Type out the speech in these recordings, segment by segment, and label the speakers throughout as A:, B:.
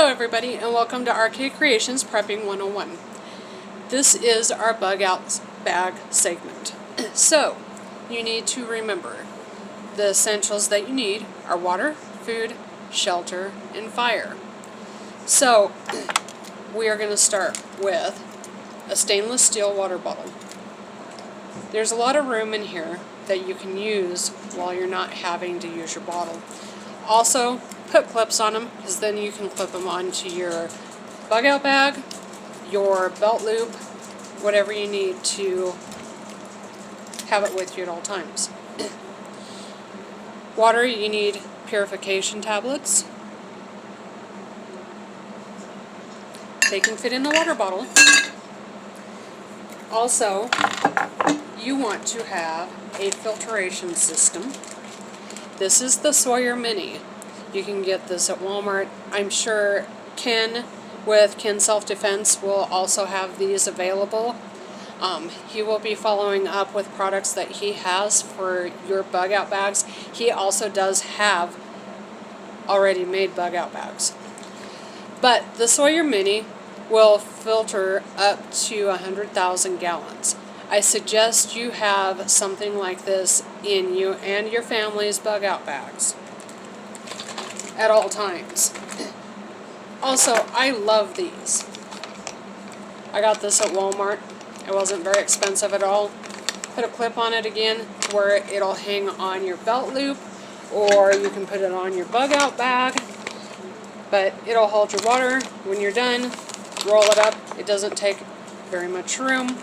A: Hello everybody and welcome to Arcade Creations Prepping 101. This is our bug out bag segment. So, you need to remember the essentials that you need are water, food, shelter, and fire. So, we are going to start with a stainless steel water bottle. There's a lot of room in here that you can use while you're not having to use your bottle. Also, put clips on them, because then you can clip them onto your bug out bag, your belt loop, whatever you need to have it with you at all times. Water, you need purification tablets. They can fit in the water bottle. Also, you want to have a filtration system. This is the Sawyer Mini. You can get this at Walmart. I'm sure Ken with Ken Self-Defense will also have these available. He will be following up with products that he has for your bug out bags. He also does have already made bug out bags. But the Sawyer Mini will filter up to 100,000 gallons. I suggest you have something like this in you and your family's bug out bags at all times. Also, I love these. I got this at Walmart. It wasn't very expensive at all. Put a clip on it again where it'll hang on your belt loop, or you can put it on your bug out bag, but it'll hold your water. When you're done, roll it up. It doesn't take very much room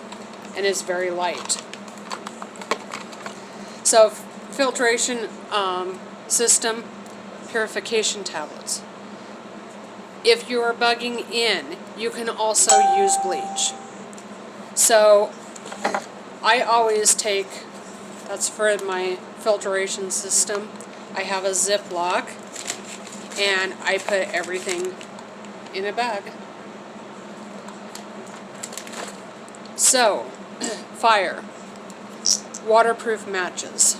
A: and is very light. So, filtration system, purification tablets. If you are bugging in, you can also use bleach. So, I always take, that's for my filtration system, I have a Ziploc, and I put everything in a bag. So, fire, waterproof matches,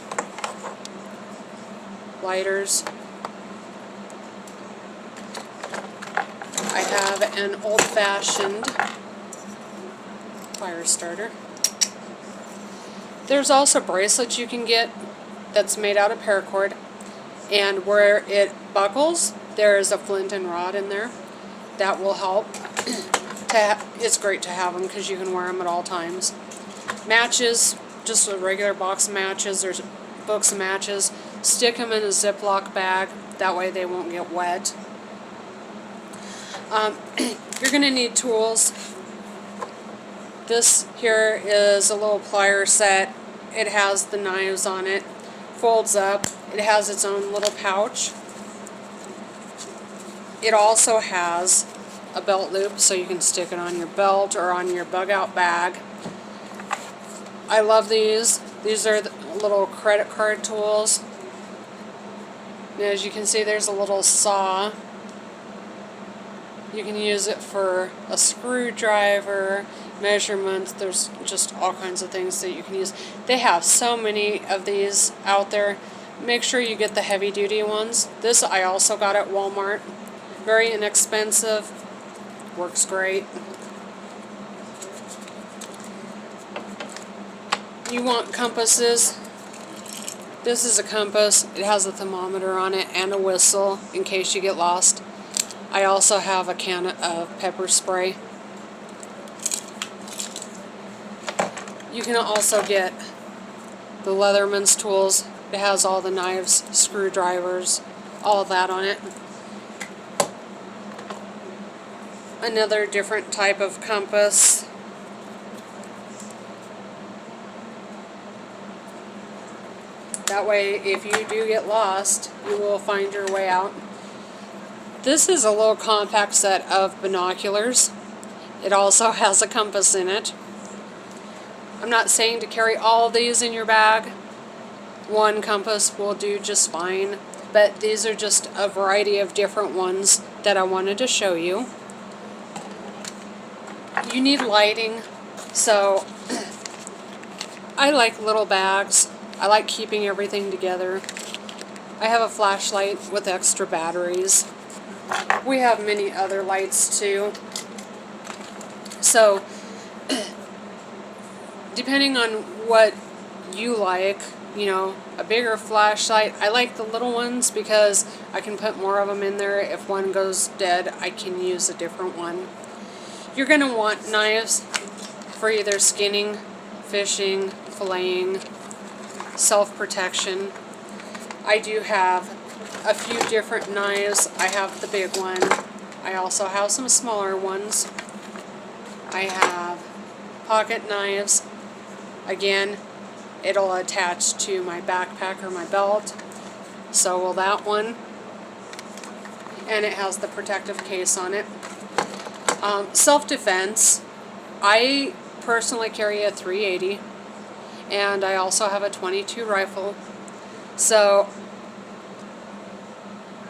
A: lighters. I have an old-fashioned fire starter. There's also bracelets you can get that's made out of paracord, and where it buckles, there is a flint and rod in there. That will help. It's great to have them because you can wear them at all times. Matches, just a regular box of matches. There's books of matches. Stick them in a Ziploc bag. That way they won't get wet. You're going to need tools. This here is a little plier set. It has the knives on it. Folds up. It has its own little pouch. It also has a belt loop, so you can stick it on your belt or on your bug out bag. I love these. These are the little credit card tools. And as you can see, there's a little saw. You can use it for a screwdriver, measurements. There's just all kinds of things that you can use. They have so many of these out there. Make sure you get the heavy duty ones. This I also got at Walmart. Very inexpensive. Works great. You want compasses. This is a compass. It has a thermometer on it and a whistle in case you get lost. I also have a can of pepper spray. You can also get the Leatherman's tools. It has all the knives, screwdrivers, all of that on it. Another different type of compass. That way, if you do get lost, you will find your way out. This is a little compact set of binoculars. It also has a compass in it. I'm not saying to carry all of these in your bag. One compass will do just fine, but these are just a variety of different ones that I wanted to show you. You need lighting, so I like little bags. I like keeping everything together. I have a flashlight with extra batteries. We have many other lights too. So, depending on what you like, you know, a bigger flashlight. I like the little ones because I can put more of them in there. If one goes dead, I can use a different one. You're going to want knives for either skinning, fishing, filleting, self-protection. I do have a few different knives. I have the big one. I also have some smaller ones. I have pocket knives. Again, it'll attach to my backpack or my belt. So will that one. And it has the protective case on it. Self-defense. I personally carry a .380. And I also have a .22 rifle. So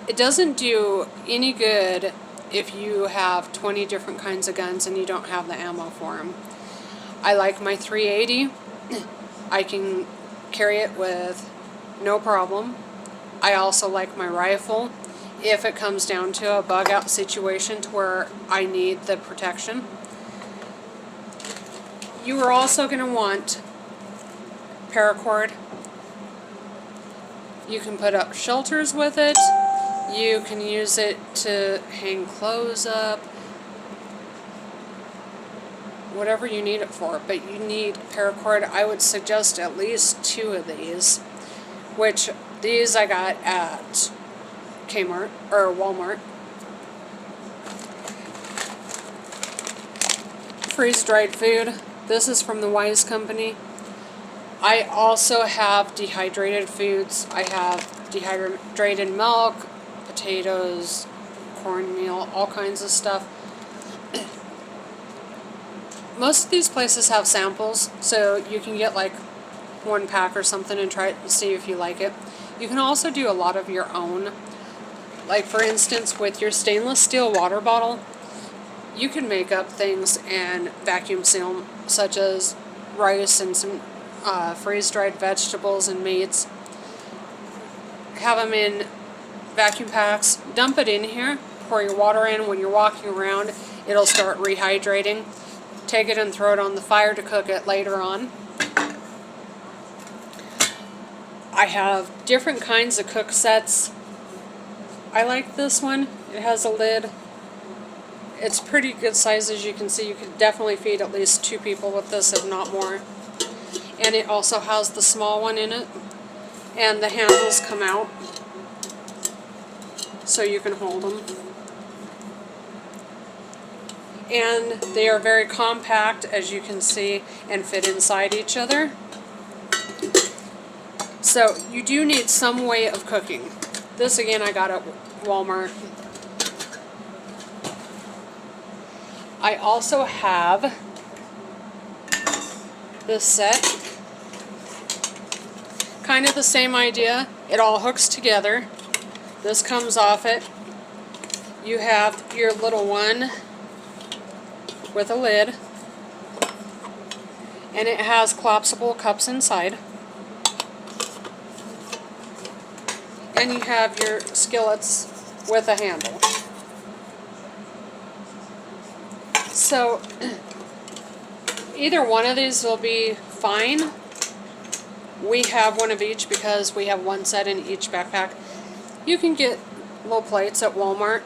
A: it doesn't do any good if you have 20 different kinds of guns and you don't have the ammo for them. I like my .380. I can carry it with no problem. I also like my rifle if it comes down to a bug out situation to where I need the protection. You are also going to want paracord. You can put up shelters with it. You can use it to hang clothes up. Whatever you need it for, but you need paracord. I would suggest at least 2 of these, which these I got at Kmart or Walmart. Freeze-dried food. This is from the Wise Company. I also have dehydrated foods. I have dehydrated milk, potatoes, cornmeal, all kinds of stuff. Most of these places have samples, so you can get like 1 pack or something and try it and see if you like it. You can also do a lot of your own. Like for instance, with your stainless steel water bottle, you can make up things and vacuum seal them, such as rice and some freeze-dried vegetables and meats. Have them in vacuum packs, dump it in here, pour your water in. When you're walking around, it'll start rehydrating. Take it and throw it on the fire to cook it later on. I have different kinds of cook sets. I like this one. It has a lid. It's pretty good size, as you can see. You could definitely feed at least 2 people with this, if not more. And it also has the small one in it. And the handles come out so you can hold them. And they are very compact, as you can see, and fit inside each other. So you do need some way of cooking. This again I got at Walmart. I also have this set. Kind of the same idea. It all hooks together. This comes off it. You have your little one with a lid, and it has collapsible cups inside, and you have your skillets with a handle. So either one of these will be fine. We have one of each because we have one set in each backpack. You can get little plates at Walmart.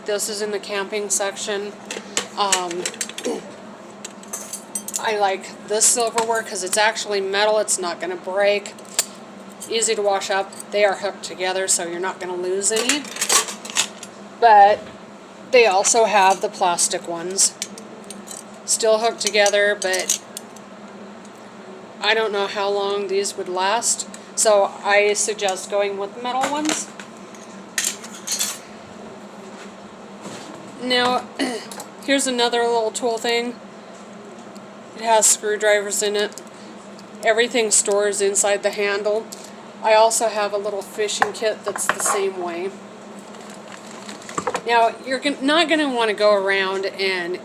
A: This is in the camping section. I like this silverware because it's actually metal. It's not going to break. Easy to wash up. They are hooked together, so you're not going to lose any. But they also have the plastic ones. Still hooked together, but I don't know how long these would last. So I suggest going with metal ones. Now, here's another little tool thing. It has screwdrivers in it. Everything stores inside the handle. I also have a little fishing kit that's the same way. Now, you're not going to want to go around and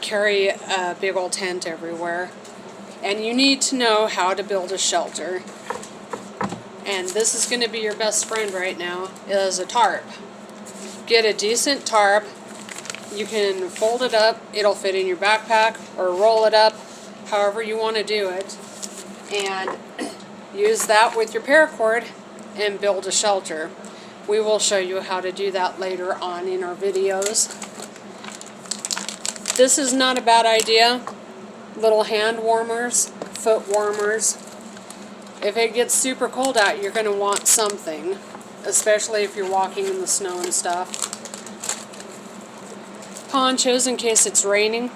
A: carry a big old tent everywhere. And you need to know how to build a shelter. And this is going to be your best friend right now, is a tarp. get a decent tarp. You can fold it up, it'll fit in your backpack, or roll it up, however you want to do it. And use that with your paracord and build a shelter. We will show you how to do that later on in our videos. This is not a bad idea. Little hand warmers, foot warmers. If it gets super cold out, you're going to want something, especially if you're walking in the snow and stuff. Ponchos in case it's raining.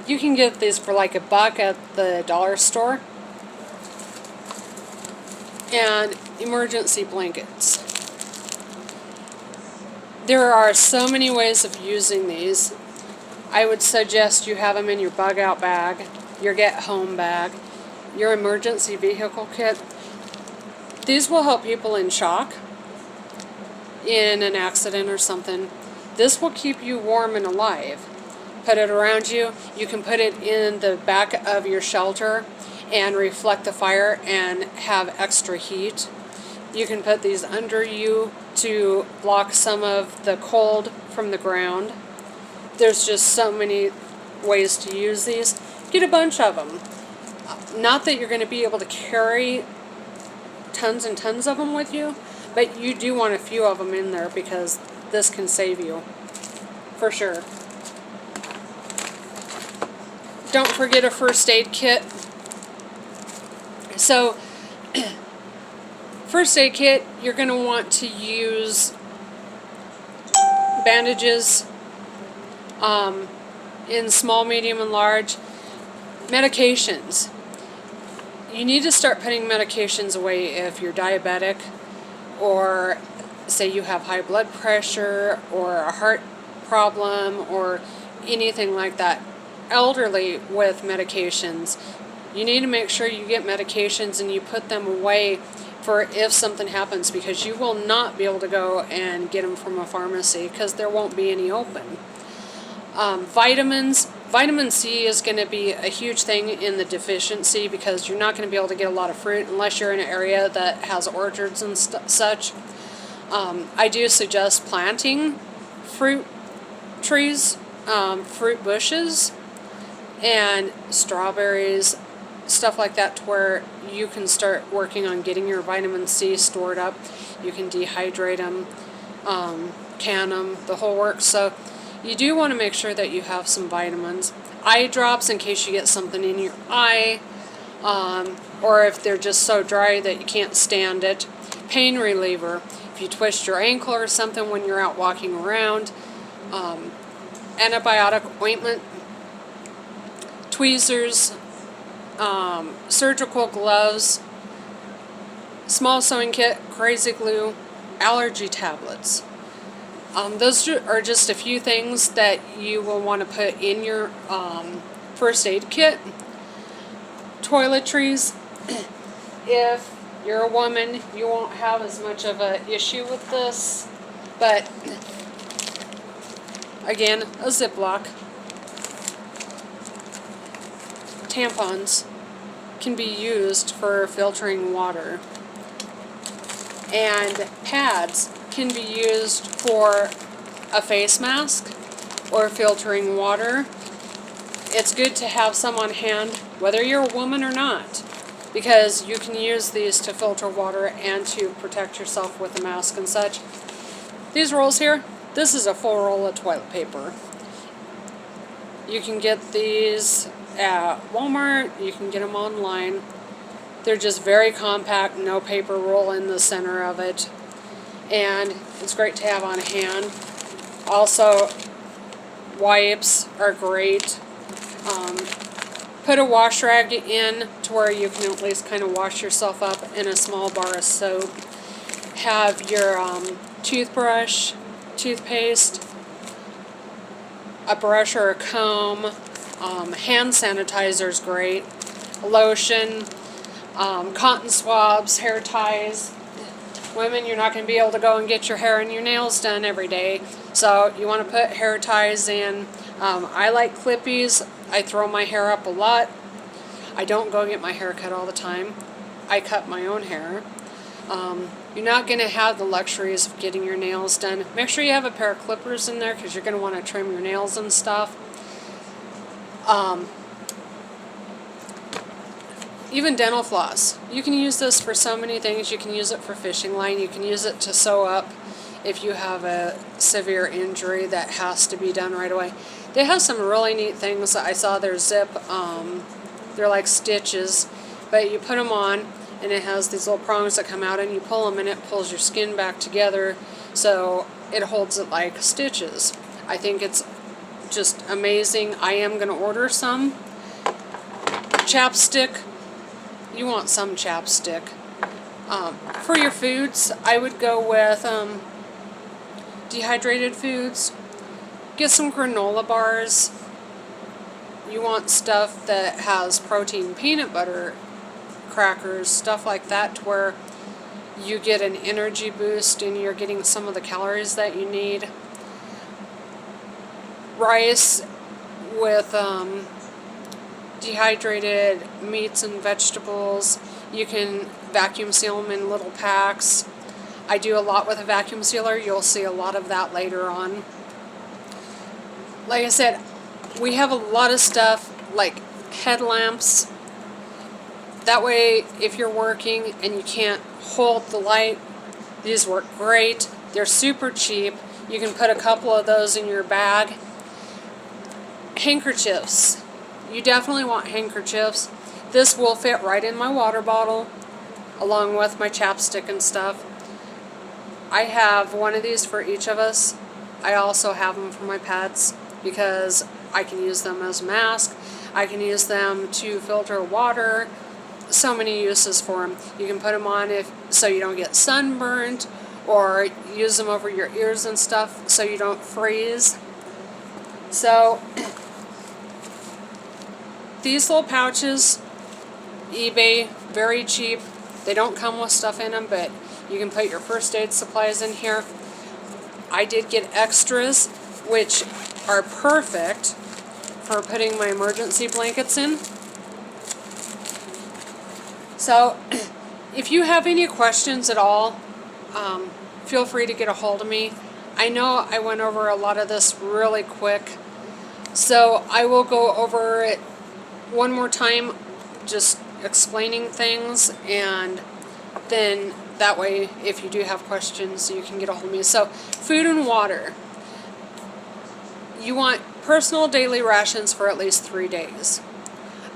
A: You can get these for like $1 at the dollar store. And emergency blankets. There are so many ways of using these. I would suggest you have them in your bug out bag, your get home bag, your emergency vehicle kit. These will help people in shock, in an accident or something. This will keep you warm and alive. Put it around you. You can put it in the back of your shelter and reflect the fire and have extra heat. You can put these under you to block some of the cold from the ground. There's just so many ways to use these. Get a bunch of them. Not that you're going to be able to carry tons and tons of them with you, but you do want a few of them in there because this can save you, for sure. Don't forget a first aid kit. So, first aid kit, you're going to want to use bandages in small, medium, and large. Medications. You need to start putting medications away if you're diabetic, or say you have high blood pressure or a heart problem or anything like that. Elderly with medications. You need to make sure you get medications and you put them away for if something happens, because you will not be able to go and get them from a pharmacy because there won't be any open. Vitamins. Vitamin C is going to be a huge thing in the deficiency because you're not going to be able to get a lot of fruit unless you're in an area that has orchards and such. I do suggest planting fruit trees, fruit bushes, and strawberries, stuff like that, to where you can start working on getting your vitamin C stored up. You can dehydrate them, can them, the whole works. So you do want to make sure that you have some vitamins. Eye drops in case you get something in your eye, or if they're just so dry that you can't stand it. Pain reliever. If you twist your ankle or something when you're out walking around. Antibiotic ointment. Tweezers. Surgical gloves. Small sewing kit. Crazy glue. Allergy tablets. Those are just a few things that you will want to put in your first aid kit. Toiletries. If you're a woman, you won't have as much of an issue with this. But, again, a Ziploc. Tampons can be used for filtering water. And pads can be used for a face mask or filtering water. It's good to have some on hand, whether you're a woman or not, because you can use these to filter water and to protect yourself with a mask and such. These rolls here, this is a full roll of toilet paper. You can get these at Walmart, you can get them online. They're just very compact, no paper roll in the center of it. And it's great to have on hand. Also, wipes are great. Put a wash rag in to where you can at least kind of wash yourself up, in a small bar of soap. Have your toothbrush, toothpaste, a brush or a comb. Hand sanitizer is great. Lotion, cotton swabs, hair ties. Women, you're not going to be able to go and get your hair and your nails done every day, so you want to put hair ties in. I like clippies. I throw my hair up a lot. I don't go get my hair cut all the time. I cut my own hair. You're not going to have the luxuries of getting your nails done. Make sure you have a pair of clippers in there because you're going to want to trim your nails and stuff. Even dental floss. You can use this for so many things. You can use it for fishing line. You can use it to sew up if you have a severe injury that has to be done right away. They have some really neat things. I saw their zip. They're like stitches, but you put them on and it has these little prongs that come out and you pull them and it pulls your skin back together so it holds it like stitches. I think it's just amazing. I am going to order some. Chapstick. You want some chapstick. For your foods, I would go with dehydrated foods. Get some granola bars. You want stuff that has protein, peanut butter, crackers, stuff like that, to where you get an energy boost and you're getting some of the calories that you need. Rice with dehydrated meats and vegetables. You can vacuum seal them in little packs. I do a lot with a vacuum sealer. You'll see a lot of that later on. Like I said, we have a lot of stuff like headlamps. That way, if you're working and you can't hold the light, these work great. They're super cheap. You can put a couple of those in your bag. Handkerchiefs. You definitely want handkerchiefs. This will fit right in my water bottle along with my chapstick and stuff. I have one of these for each of us. I also have them for my pets because I can use them as a mask. I can use them to filter water. So many uses for them. You can put them on so you don't get sunburned, or use them over your ears and stuff so you don't freeze. So these little pouches, eBay, very cheap. They don't come with stuff in them, but you can put your first aid supplies in here. I did get extras, which are perfect for putting my emergency blankets in. So, if you have any questions at all, feel free to get a hold of me. I know I went over a lot of this really quick, so I will go over it one more time, just explaining things, and then that way, if you do have questions, you can get a hold of me. So, food and water. You want personal daily rations for at least 3 days.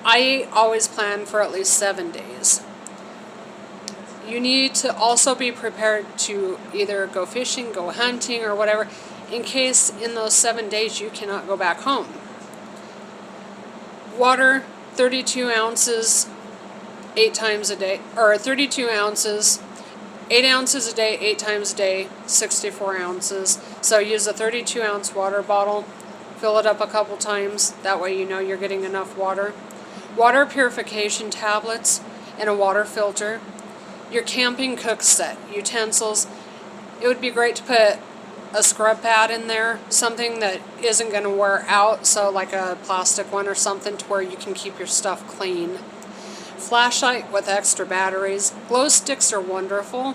A: I always plan for at least 7 days. You need to also be prepared to either go fishing, go hunting, or whatever, in case in those 7 days you cannot go back home. Water, 32 ounces, 8 times a day, or 32 ounces, 8 ounces a day, 8 times a day, 64 ounces. So use a 32 ounce water bottle, fill it up a couple times, that way you know you're getting enough water. Water purification tablets and a water filter. Your camping cook set, utensils. It would be great to put a scrub pad in there, something that isn't going to wear out, so like a plastic one or something to where you can keep your stuff clean. Flashlight with extra batteries. Glow sticks are wonderful.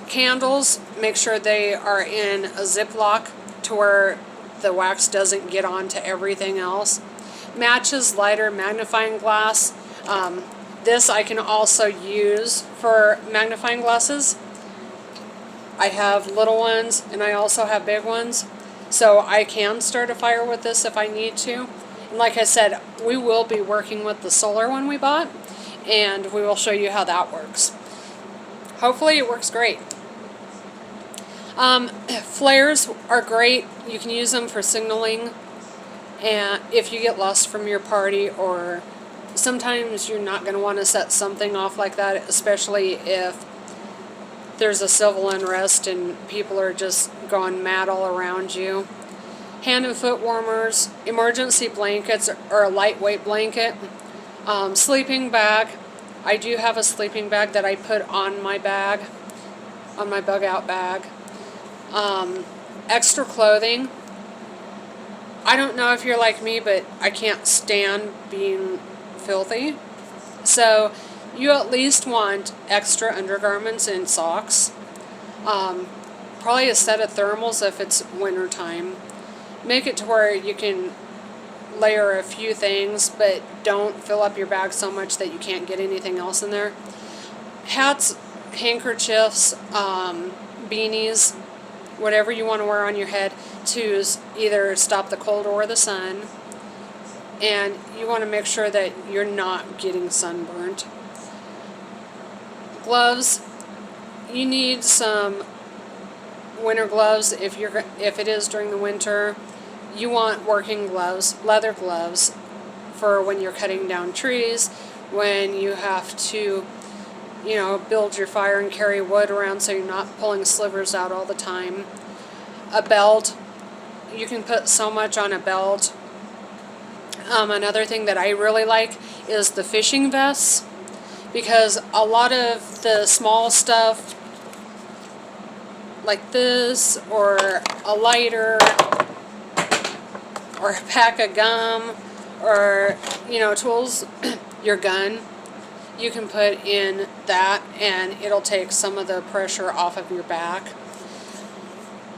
A: Candles, make sure they are in a Ziploc to where the wax doesn't get onto everything else. Matches, lighter, magnifying glass. This I can also use for magnifying glasses. I have little ones and I also have big ones, so I can start a fire with this if I need to. And like I said, we will be working with the solar one we bought, and we will show you how that works. Hopefully it works great. Flares are great. You can use them for signaling, and if you get lost from your party, or sometimes you're not going to want to set something off like that, especially if there's a civil unrest and people are just going mad all around you. Hand and foot warmers, emergency blankets or a lightweight blanket, sleeping bag. I do have a sleeping bag that I put on my bag, on my bug out bag. Extra clothing. I don't know if you're like me, but I can't stand being filthy. So you at least want extra undergarments and socks. Probably a set of thermals if it's winter time. Make it to where you can layer a few things, but don't fill up your bag so much that you can't get anything else in there. Hats, handkerchiefs, beanies, whatever you want to wear on your head to either stop the cold or the sun. And you want to make sure that you're not getting sunburnt. Gloves, you need some winter gloves if it is during the winter. You want working gloves, leather gloves, for when you're cutting down trees, when you have to, build your fire and carry wood around so you're not pulling slivers out all the time. A belt, you can put so much on a belt. Another thing that I really like is the fishing vests, because a lot of the small stuff like this, or a lighter, or a pack of gum, or tools, your gun, you can put in that and it'll take some of the pressure off of your back.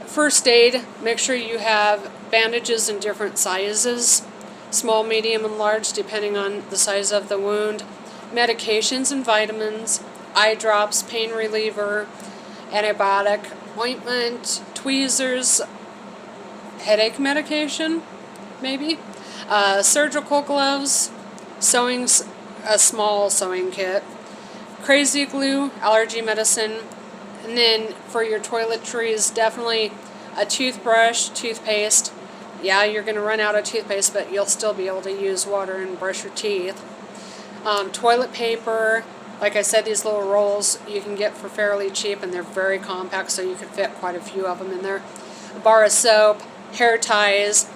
A: First aid, make sure you have bandages in different sizes, small, medium, and large, depending on the size of the wound. Medications and vitamins, eye drops, pain reliever, antibiotic, ointment, tweezers, headache medication, maybe, surgical gloves, a small sewing kit, crazy glue, allergy medicine, and then for your toiletries, definitely a toothbrush, toothpaste. Yeah, you're going to run out of toothpaste, but you'll still be able to use water and brush your teeth. Toilet paper, like I said, these little rolls you can get for fairly cheap, and they're very compact, so you can fit quite a few of them in there. A bar of soap, hair ties,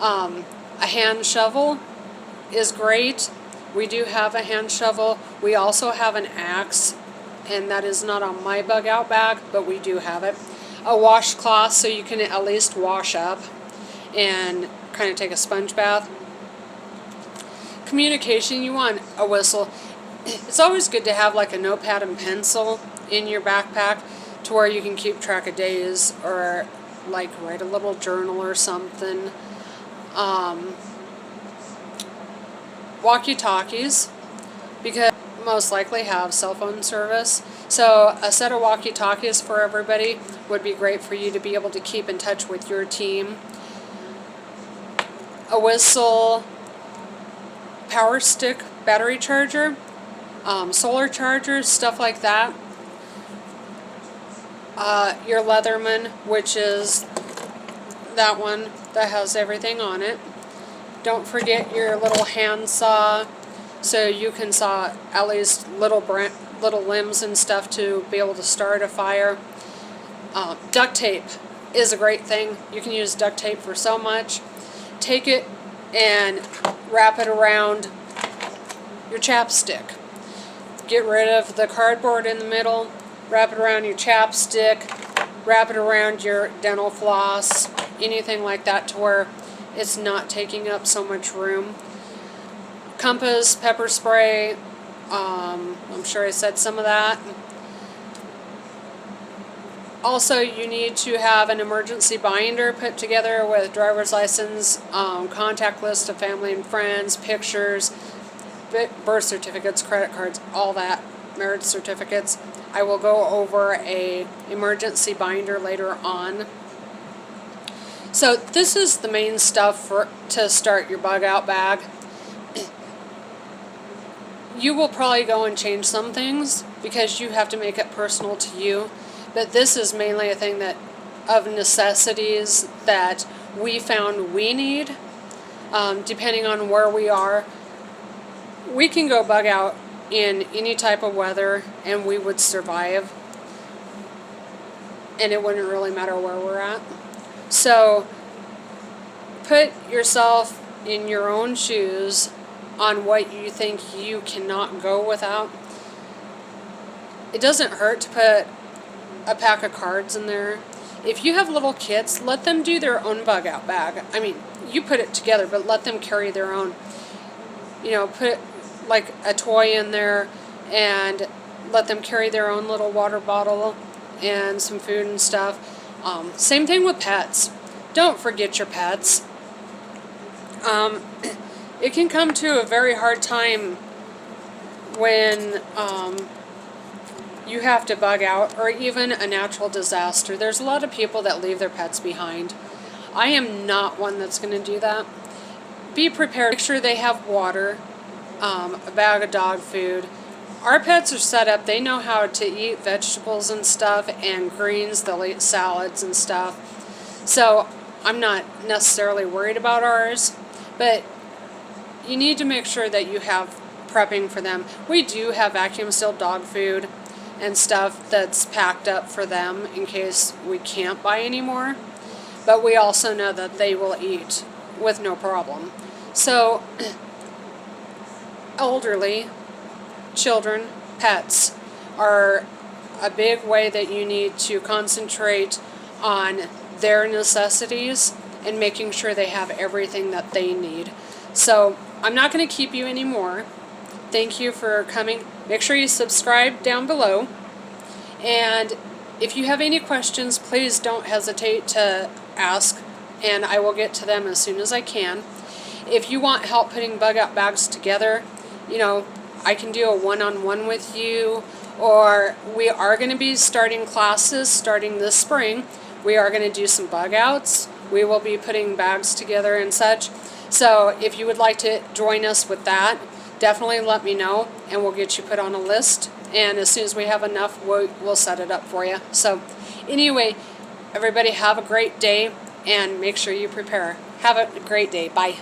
A: a hand shovel is great. We do have a hand shovel. We also have an axe, and that is not on my bug out bag, but we do have it. A washcloth, so you can at least wash up and kind of take a sponge bath. Communication, you want a whistle. It's always good to have like a notepad and pencil in your backpack to where you can keep track of days, or like write a little journal or something. Walkie-talkies, because most likely have cell phone service. So a set of walkie-talkies for everybody would be great for you to be able to keep in touch with your team. A whistle, power stick, battery charger, solar chargers, stuff like that. Your Leatherman, which is that one that has everything on it. Don't forget your little hand saw, so you can saw at least little limbs and stuff to be able to start a fire. Duct tape is a great thing. You can use duct tape for so much. Take it and wrap it around your chapstick. Get rid of the cardboard in the middle, wrap it around your chapstick, wrap it around your dental floss, anything like that, to where it's not taking up so much room. Compass, pepper spray, I'm sure I said some of that. Also, you need to have an emergency binder put together with driver's license, contact list of family and friends, pictures, birth certificates, credit cards, all that, marriage certificates. I will go over a emergency binder later on. So this is the main stuff to start your bug out bag. You will probably go and change some things because you have to make it personal to you. But this is mainly a thing of necessities that we found we need. Depending on where we are, we can go bug out in any type of weather and we would survive. And it wouldn't really matter where we're at. So put yourself in your own shoes on what you think you cannot go without. It doesn't hurt to put a pack of cards in there. If you have little kids, let them do their own bug out bag. I mean, you put it together, but let them carry their own. Put like a toy in there, and let them carry their own little water bottle and some food and stuff. Same thing with pets. Don't forget your pets. It can come to a very hard time when you have to bug out, or even a natural disaster. There's a lot of people that leave their pets behind. I am not one that's going to do that. Be prepared. Make sure they have water, a bag of dog food. Our pets are set up. They know how to eat vegetables and stuff, and greens. They'll eat salads and stuff. So I'm not necessarily worried about ours, but you need to make sure that you have prepping for them. We do have vacuum sealed dog food and stuff that's packed up for them in case we can't buy any more. But we also know that they will eat with no problem. So, elderly, children, pets are a big way that you need to concentrate on their necessities and making sure they have everything that they need. So, I'm not going to keep you anymore. Thank you for coming. Make sure you subscribe down below. And if you have any questions, please don't hesitate to ask, and I will get to them as soon as I can. If you want help putting bug out bags together, I can do a one-on-one with you, or we are going to be starting classes starting this spring. We are going to do some bug outs. We will be putting bags together and such. So if you would like to join us with that, definitely let me know, and we'll get you put on a list. And as soon as we have enough, we'll set it up for you. So anyway, everybody have a great day, and make sure you prepare. Have a great day. Bye.